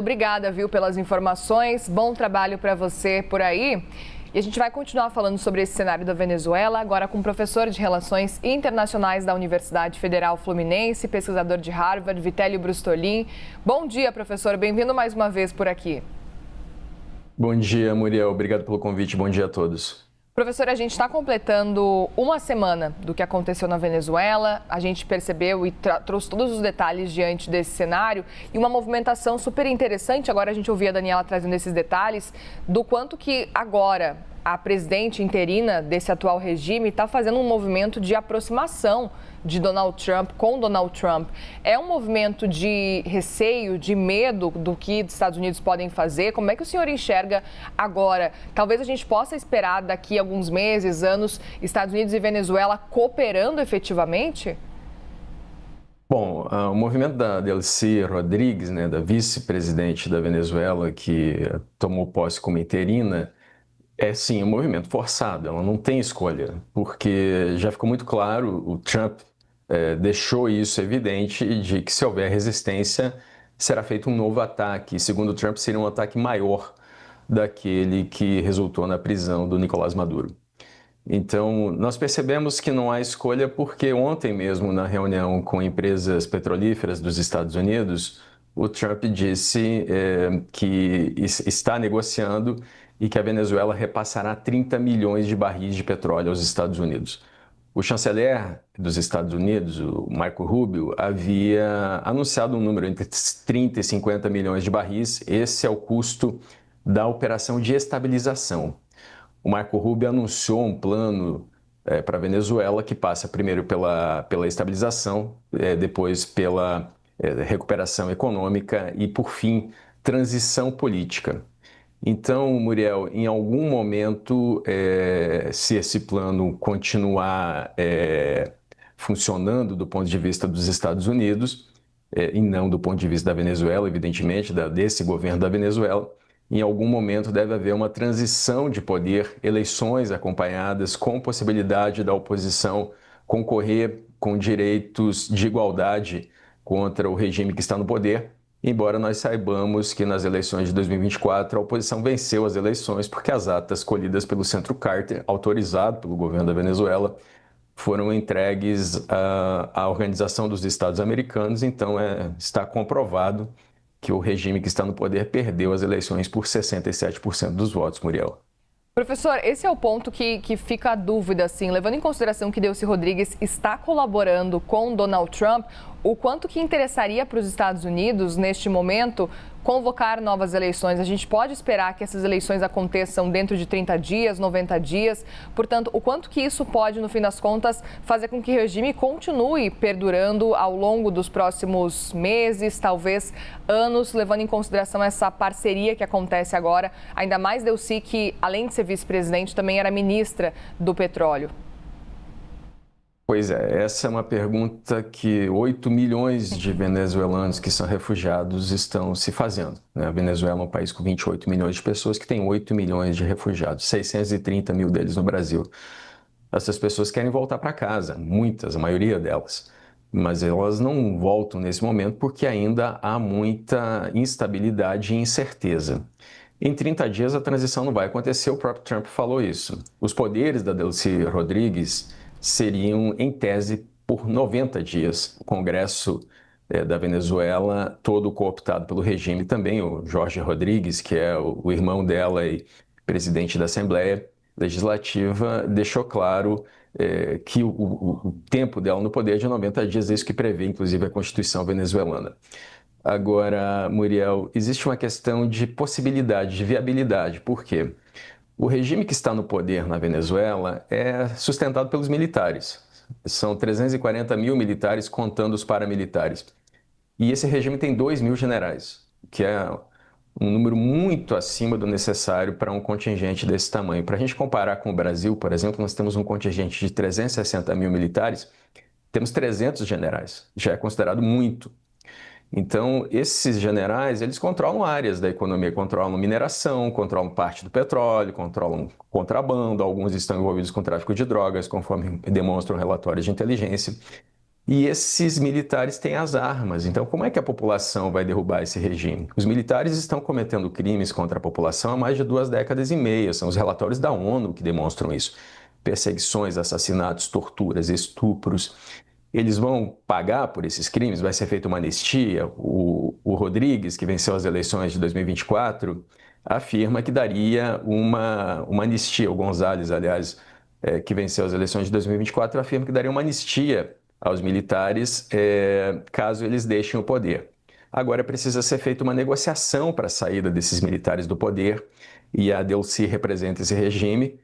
Obrigada, viu, pelas informações. Bom trabalho para você por aí. E a gente vai continuar falando sobre esse cenário da Venezuela, agora com o professor de Relações Internacionais da Universidade Federal Fluminense, pesquisador de Harvard, Vitélio Brustolin. Bom dia, professor. Bem-vindo mais uma vez por aqui. Bom dia, Muriel. Obrigado pelo convite. Bom dia a todos. Professor, a gente está completando uma semana do que aconteceu na Venezuela. A gente percebeu e trouxe todos os detalhes diante desse cenário e uma movimentação super interessante. Agora a gente ouvia a Daniela trazendo esses detalhes do quanto que agora a presidente interina desse atual regime está fazendo um movimento de aproximação de Donald Trump com Donald Trump. É um movimento de receio, de medo do que os Estados Unidos podem fazer? Como é que o senhor enxerga agora? Talvez a gente possa esperar daqui a alguns meses, anos, Estados Unidos e Venezuela cooperando efetivamente? Bom, o movimento da Delcy Rodrigues, né, da vice-presidente da Venezuela, que tomou posse como interina, é sim um movimento forçado, ela não tem escolha, porque já ficou muito claro, o Trump deixou isso evidente, de que se houver resistência, será feito um novo ataque. Segundo o Trump, seria um ataque maior daquele que resultou na prisão do Nicolás Maduro. Então, nós percebemos que não há escolha porque ontem mesmo, na reunião com empresas petrolíferas dos Estados Unidos, o Trump disse que está negociando e que a Venezuela repassará 30 milhões de barris de petróleo aos Estados Unidos. O chanceler dos Estados Unidos, o Marco Rubio, havia anunciado um número entre 30 e 50 milhões de barris. Esse é o custo da operação de estabilização. O Marco Rubio anunciou um plano para a Venezuela que passa primeiro pela estabilização, depois pela recuperação econômica e, por fim, transição política. Então, Muriel, em algum momento, se esse plano continuar funcionando do ponto de vista dos Estados Unidos, e não do ponto de vista da Venezuela, evidentemente, desse governo da Venezuela, em algum momento deve haver uma transição de poder, eleições acompanhadas com possibilidade da oposição concorrer com direitos de igualdade contra o regime que está no poder, embora nós saibamos que nas eleições de 2024 a oposição venceu as eleições porque as atas colhidas pelo Centro Carter, autorizado pelo governo da Venezuela, foram entregues à Organização dos Estados Americanos, então está comprovado que o regime que está no poder perdeu as eleições por 67% dos votos, Muriel. Professor, esse é o ponto que fica a dúvida, assim, levando em consideração que Delcy Rodrigues está colaborando com Donald Trump, o quanto que interessaria para os Estados Unidos, neste momento, convocar novas eleições? A gente pode esperar que essas eleições aconteçam dentro de 30 dias, 90 dias? Portanto, o quanto que isso pode, no fim das contas, fazer com que o regime continue perdurando ao longo dos próximos meses, talvez anos, levando em consideração essa parceria que acontece agora, ainda mais Delcy, que, além de ser vice-presidente, também era ministra do petróleo? Pois é, essa é uma pergunta que 8 milhões de venezuelanos que são refugiados estão se fazendo, né? A Venezuela é um país com 28 milhões de pessoas que tem 8 milhões de refugiados, 630 mil deles no Brasil. Essas pessoas querem voltar para casa, muitas, a maioria delas, mas elas não voltam nesse momento porque ainda há muita instabilidade e incerteza. Em 30 dias a transição não vai acontecer, o próprio Trump falou isso. Os poderes da Delcy Rodrigues seriam, em tese, por 90 dias. O Congresso da Venezuela, todo cooptado pelo regime, também o Jorge Rodrigues, que é o irmão dela e presidente da Assembleia Legislativa, deixou claro que o tempo dela no poder é de 90 dias, é isso que prevê, inclusive, a Constituição venezuelana. Agora, Muriel, existe uma questão de possibilidade, de viabilidade. Por quê? O regime que está no poder na Venezuela é sustentado pelos militares. São 340 mil militares, contando os paramilitares. E esse regime tem 2 mil generais, que é um número muito acima do necessário para um contingente desse tamanho. Para a gente comparar com o Brasil, por exemplo, nós temos um contingente de 360 mil militares, temos 300 generais. Já é considerado muito. Então, esses generais, eles controlam áreas da economia, controlam mineração, controlam parte do petróleo, controlam contrabando, alguns estão envolvidos com tráfico de drogas, conforme demonstram relatórios de inteligência. E esses militares têm as armas. Então, como é que a população vai derrubar esse regime? Os militares estão cometendo crimes contra a população há mais de 2 décadas e meia. São os relatórios da ONU que demonstram isso. Perseguições, assassinatos, torturas, estupros. Eles vão pagar por esses crimes? Vai ser feita uma anistia? O Rodrigues, que venceu as eleições de 2024, afirma que daria uma anistia. O Gonzalez, aliás, que venceu as eleições de 2024, afirma que daria uma anistia aos militares caso eles deixem o poder. Agora precisa ser feita uma negociação para a saída desses militares do poder, e a Delcy representa esse regime,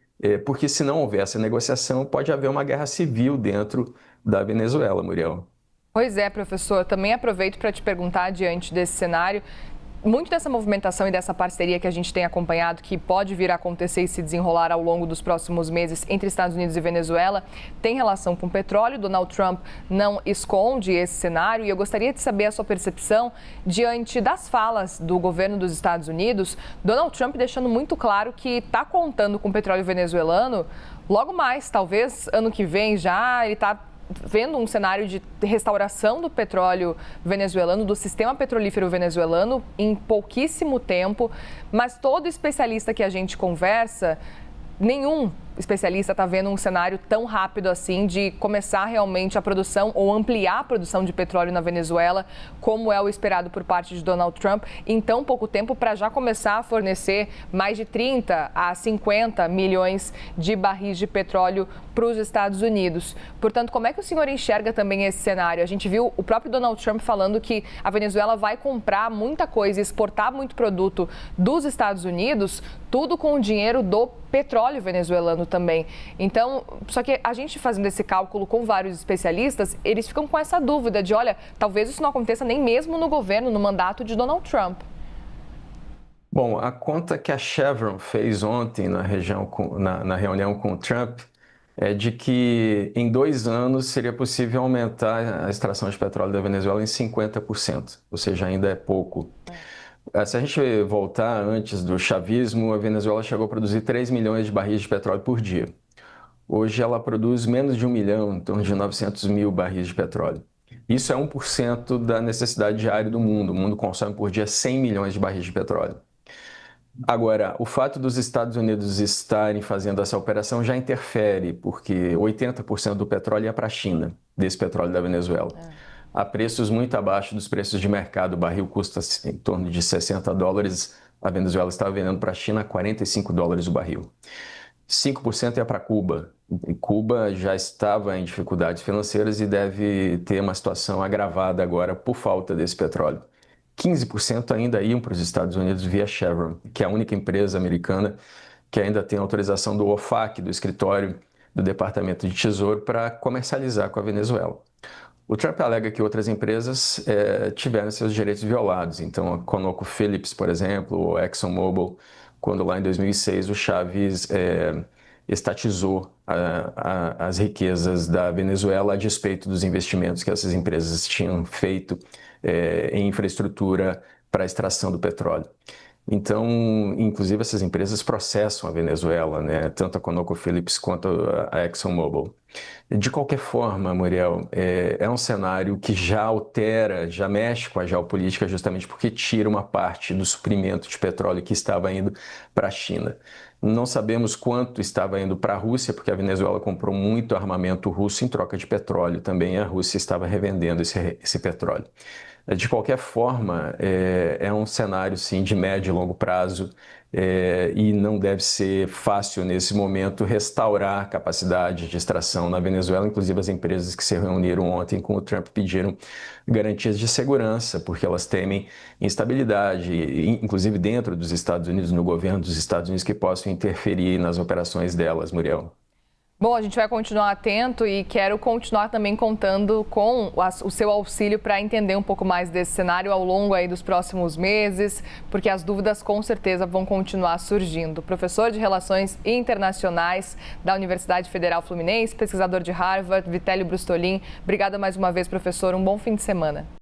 porque se não houver essa negociação, pode haver uma guerra civil dentro da Venezuela, Muriel. Pois é, professor. Também aproveito para te perguntar, diante desse cenário, muito dessa movimentação e dessa parceria que a gente tem acompanhado, que pode vir a acontecer e se desenrolar ao longo dos próximos meses entre Estados Unidos e Venezuela, tem relação com o petróleo. Donald Trump não esconde esse cenário e eu gostaria de saber a sua percepção diante das falas do governo dos Estados Unidos. Donald Trump deixando muito claro que está contando com o petróleo venezuelano logo mais, talvez ano que vem já, ele está vendo um cenário de restauração do petróleo venezuelano, do sistema petrolífero venezuelano em pouquíssimo tempo, mas todo especialista que a gente conversa, nenhum especialista está vendo um cenário tão rápido assim de começar realmente a produção ou ampliar a produção de petróleo na Venezuela, como é o esperado por parte de Donald Trump, em tão pouco tempo, para já começar a fornecer mais de 30 a 50 milhões de barris de petróleo para os Estados Unidos. Portanto, como é que o senhor enxerga também esse cenário? A gente viu o próprio Donald Trump falando que a Venezuela vai comprar muita coisa, exportar muito produto dos Estados Unidos, tudo com o dinheiro do petróleo venezuelano também. Então, só que a gente fazendo esse cálculo com vários especialistas, eles ficam com essa dúvida de, olha, talvez isso não aconteça nem mesmo no governo, no mandato de Donald Trump. Bom, a conta que a Chevron fez ontem na reunião com o Trump é de que em 2 anos seria possível aumentar a extração de petróleo da Venezuela em 50%, ou seja, ainda é pouco. Se a gente voltar antes do chavismo, a Venezuela chegou a produzir 3 milhões de barris de petróleo por dia. Hoje ela produz menos de 1 milhão, em torno de 900 mil barris de petróleo. Isso é 1% da necessidade diária do mundo. O mundo consome por dia 100 milhões de barris de petróleo. Agora, o fato dos Estados Unidos estarem fazendo essa operação já interfere, porque 80% do petróleo é para a China, desse petróleo da Venezuela. A preços muito abaixo dos preços de mercado. O barril custa em torno de $60. A Venezuela está vendendo para a China a $45 o barril. 5% é para Cuba. E Cuba já estava em dificuldades financeiras e deve ter uma situação agravada agora por falta desse petróleo. 15% ainda iam para os Estados Unidos via Chevron, que é a única empresa americana que ainda tem autorização do OFAC, do escritório do Departamento de Tesouro, para comercializar com a Venezuela. O Trump alega que outras empresas tiveram seus direitos violados. Então, a ConocoPhillips, por exemplo, ou ExxonMobil, quando lá em 2006 o Chávez estatizou as riquezas da Venezuela a despeito dos investimentos que essas empresas tinham feito em infraestrutura para a extração do petróleo. Então, inclusive, essas empresas processam a Venezuela, né? Tanto a ConocoPhillips quanto a ExxonMobil. De qualquer forma, Muriel, é um cenário que já altera, já mexe com a geopolítica, justamente porque tira uma parte do suprimento de petróleo que estava indo para a China. Não sabemos quanto estava indo para a Rússia, porque a Venezuela comprou muito armamento russo em troca de petróleo. Também a Rússia estava revendendo esse petróleo. De qualquer forma, é um cenário, sim, de médio e longo prazo e não deve ser fácil, nesse momento, restaurar a capacidade de extração na Venezuela. Inclusive, as empresas que se reuniram ontem com o Trump pediram garantias de segurança, porque elas temem instabilidade, inclusive dentro dos Estados Unidos, no governo dos Estados Unidos, que possam interferir nas operações delas, Muriel. Bom, a gente vai continuar atento e quero continuar também contando com o seu auxílio para entender um pouco mais desse cenário ao longo aí dos próximos meses, porque as dúvidas com certeza vão continuar surgindo. Professor de Relações Internacionais da Universidade Federal Fluminense, pesquisador de Harvard, Vitélio Brustolin. Obrigada mais uma vez, professor. Um bom fim de semana.